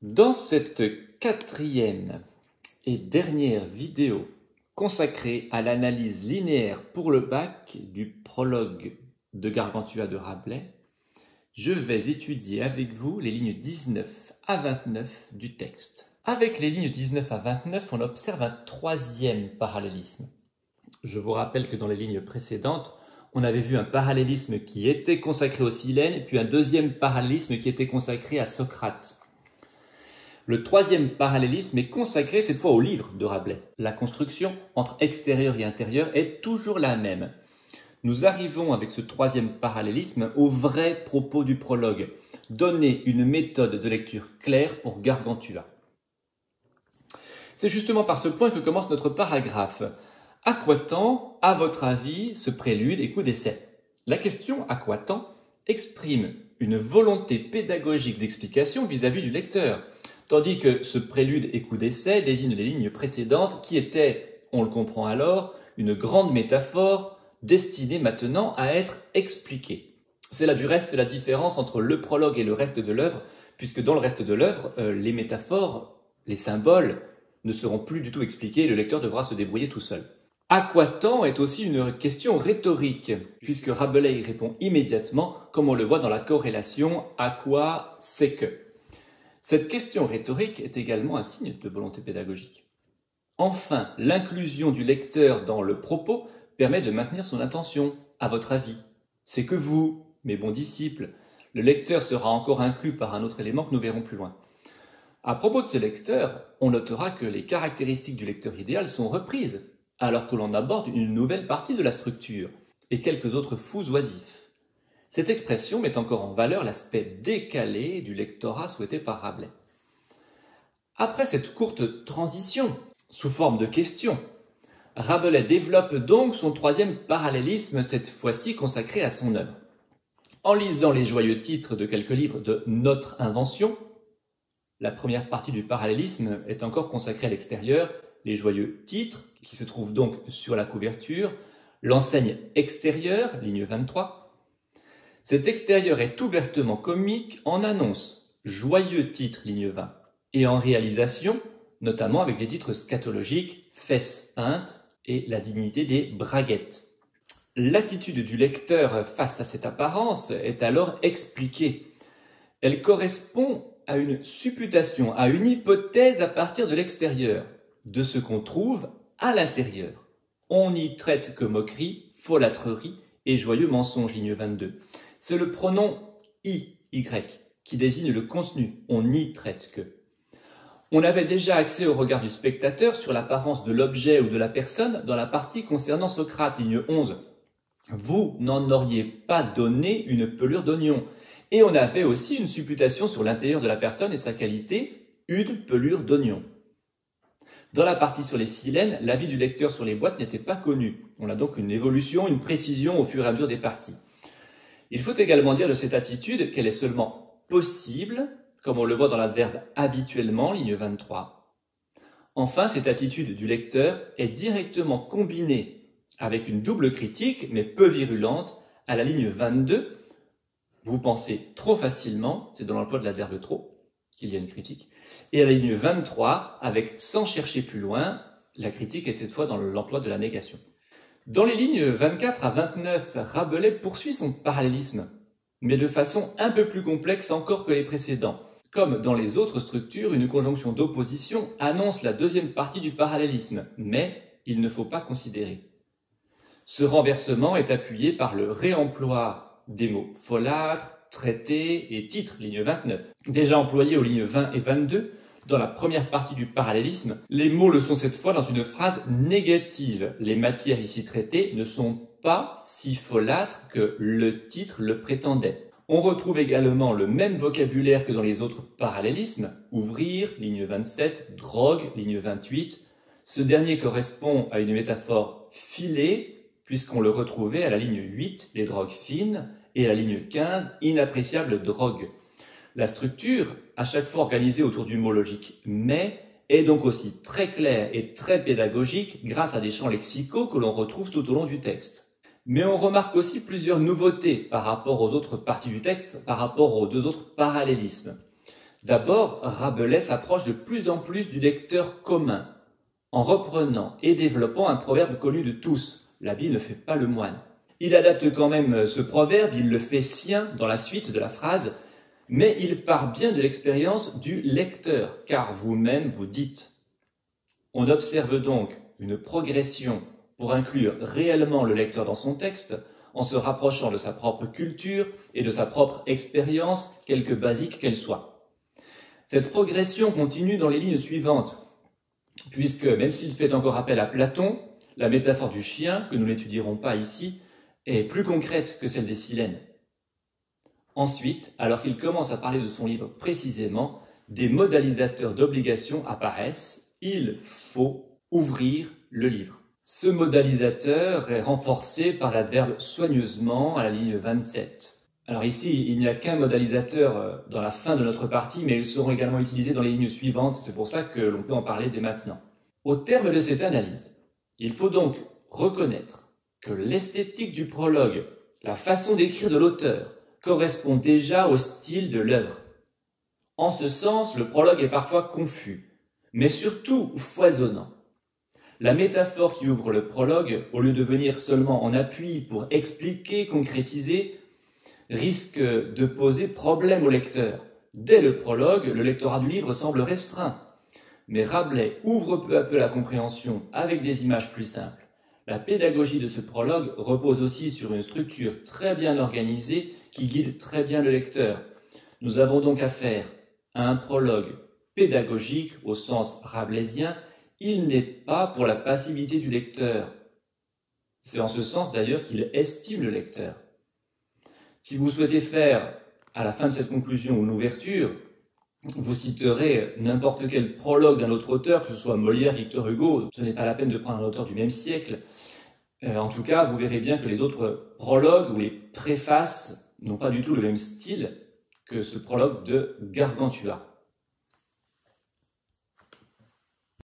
Dans cette quatrième et dernière vidéo consacrée à l'analyse linéaire pour le bac du prologue de Gargantua de Rabelais, je vais étudier avec vous les lignes 19 à 29 du texte. Avec les lignes 19 à 29, on observe un troisième parallélisme. Je vous rappelle que dans les lignes précédentes, on avait vu un parallélisme qui était consacré aux Silènes, et puis un deuxième parallélisme qui était consacré à Socrate. Le troisième parallélisme est consacré cette fois au livre de Rabelais. La construction entre extérieur et intérieur est toujours la même. Nous arrivons avec ce troisième parallélisme au vrai propos du prologue, donner une méthode de lecture claire pour Gargantua. C'est justement par ce point que commence notre paragraphe. À quoi tend, à votre avis, ce prélude et coup d'essai? La question « à quoi tend » exprime une volonté pédagogique d'explication vis-à-vis du lecteur, tandis que ce prélude et coup d'essai désigne les lignes précédentes qui étaient, on le comprend alors, une grande métaphore destinée maintenant à être expliquée. C'est là du reste la différence entre le prologue et le reste de l'œuvre, puisque dans le reste de l'œuvre, les métaphores, les symboles ne seront plus du tout expliqués et le lecteur devra se débrouiller tout seul. À quoi tend est aussi une question rhétorique, puisque Rabelais y répond immédiatement, comme on le voit dans la corrélation « à quoi c'est que ». Cette question rhétorique est également un signe de volonté pédagogique. Enfin, l'inclusion du lecteur dans le propos permet de maintenir son attention. À votre avis, c'est que vous, mes bons disciples, le lecteur sera encore inclus par un autre élément que nous verrons plus loin. À propos de ce lecteur, on notera que les caractéristiques du lecteur idéal sont reprises, alors que l'on aborde une nouvelle partie de la structure et quelques autres fous oisifs. Cette expression met encore en valeur l'aspect décalé du lectorat souhaité par Rabelais. Après cette courte transition, sous forme de question, Rabelais développe donc son troisième parallélisme, cette fois-ci consacré à son œuvre. En lisant les joyeux titres de quelques livres de notre invention, la première partie du parallélisme est encore consacrée à l'extérieur, les joyeux titres, qui se trouvent donc sur la couverture, l'enseigne extérieure, ligne 23. Cet extérieur est ouvertement comique en annonce, joyeux titre, ligne 20, et en réalisation, notamment avec des titres scatologiques, fesses peintes et la dignité des braguettes. L'attitude du lecteur face à cette apparence est alors expliquée. Elle correspond à une supputation, à une hypothèse à partir de l'extérieur, de ce qu'on trouve à l'intérieur. On n'y traite que moquerie, folâtrerie et joyeux mensonge, ligne 22. C'est le pronom « y » qui désigne le contenu, on n'y traite que. On avait déjà accès au regard du spectateur sur l'apparence de l'objet ou de la personne dans la partie concernant Socrate, ligne 11. Vous n'en auriez pas donné une pelure d'oignon. Et on avait aussi une supputation sur l'intérieur de la personne et sa qualité, une pelure d'oignon. Dans la partie sur les silènes, l'avis du lecteur sur les boîtes n'était pas connu. On a donc une évolution, une précision au fur et à mesure des parties. Il faut également dire de cette attitude qu'elle est seulement possible, comme on le voit dans l'adverbe habituellement, ligne 23. Enfin, cette attitude du lecteur est directement combinée avec une double critique, mais peu virulente, à la ligne 22. Vous pensez trop facilement, c'est dans l'emploi de l'adverbe trop qu'il y a une critique, et à la ligne 23, avec sans chercher plus loin, la critique est cette fois dans l'emploi de la négation. Dans les lignes 24 à 29, Rabelais poursuit son parallélisme, mais de façon un peu plus complexe encore que les précédents. Comme dans les autres structures, une conjonction d'opposition annonce la deuxième partie du parallélisme, mais il ne faut pas considérer. Ce renversement est appuyé par le réemploi des mots folâtre, traité et titre, ligne 29. Déjà employés aux lignes 20 et 22, dans la première partie du parallélisme, les mots le sont cette fois dans une phrase négative. Les matières ici traitées ne sont pas si folâtres que le titre le prétendait. On retrouve également le même vocabulaire que dans les autres parallélismes. Ouvrir, ligne 27, drogue, ligne 28. Ce dernier correspond à une métaphore filée, puisqu'on le retrouvait à la ligne 8, les drogues fines, et à la ligne 15, inappréciable drogue. La structure, à chaque fois organisée autour du mot logique « mais », est donc aussi très claire et très pédagogique grâce à des champs lexicaux que l'on retrouve tout au long du texte. Mais on remarque aussi plusieurs nouveautés par rapport aux autres parties du texte, par rapport aux deux autres parallélismes. D'abord, Rabelais s'approche de plus en plus du lecteur commun, en reprenant et développant un proverbe connu de tous, « l'habit ne fait pas le moine ». Il adapte quand même ce proverbe, il le fait sien dans la suite de la phrase, mais il part bien de l'expérience du lecteur, car vous-même vous dites. On observe donc une progression pour inclure réellement le lecteur dans son texte, en se rapprochant de sa propre culture et de sa propre expérience, quelque basique qu'elle soit. Cette progression continue dans les lignes suivantes, puisque même s'il fait encore appel à Platon, la métaphore du chien, que nous n'étudierons pas ici, est plus concrète que celle des silènes. Ensuite, alors qu'il commence à parler de son livre précisément, des modalisateurs d'obligation apparaissent. Il faut ouvrir le livre. Ce modalisateur est renforcé par l'adverbe soigneusement à la ligne 27. Alors ici, il n'y a qu'un modalisateur dans la fin de notre partie, mais ils seront également utilisés dans les lignes suivantes, c'est pour ça que l'on peut en parler dès maintenant. Au terme de cette analyse, il faut donc reconnaître que l'esthétique du prologue, la façon d'écrire de l'auteur, correspond déjà au style de l'œuvre. En ce sens, le prologue est parfois confus, mais surtout foisonnant. La métaphore qui ouvre le prologue, au lieu de venir seulement en appui pour expliquer, concrétiser, risque de poser problème au lecteur. Dès le prologue, le lectorat du livre semble restreint. Mais Rabelais ouvre peu à peu la compréhension avec des images plus simples. La pédagogie de ce prologue repose aussi sur une structure très bien organisée qui guide très bien le lecteur. Nous avons donc affaire à un prologue pédagogique au sens rabelaisien. Il n'est pas pour la passivité du lecteur. C'est en ce sens d'ailleurs qu'il estime le lecteur. Si vous souhaitez faire, à la fin de cette conclusion, une ouverture, vous citerez n'importe quel prologue d'un autre auteur, que ce soit Molière, Victor Hugo, ce n'est pas la peine de prendre un auteur du même siècle. En tout cas, vous verrez bien que les autres prologues ou les préfaces n'ont pas du tout le même style que ce prologue de Gargantua.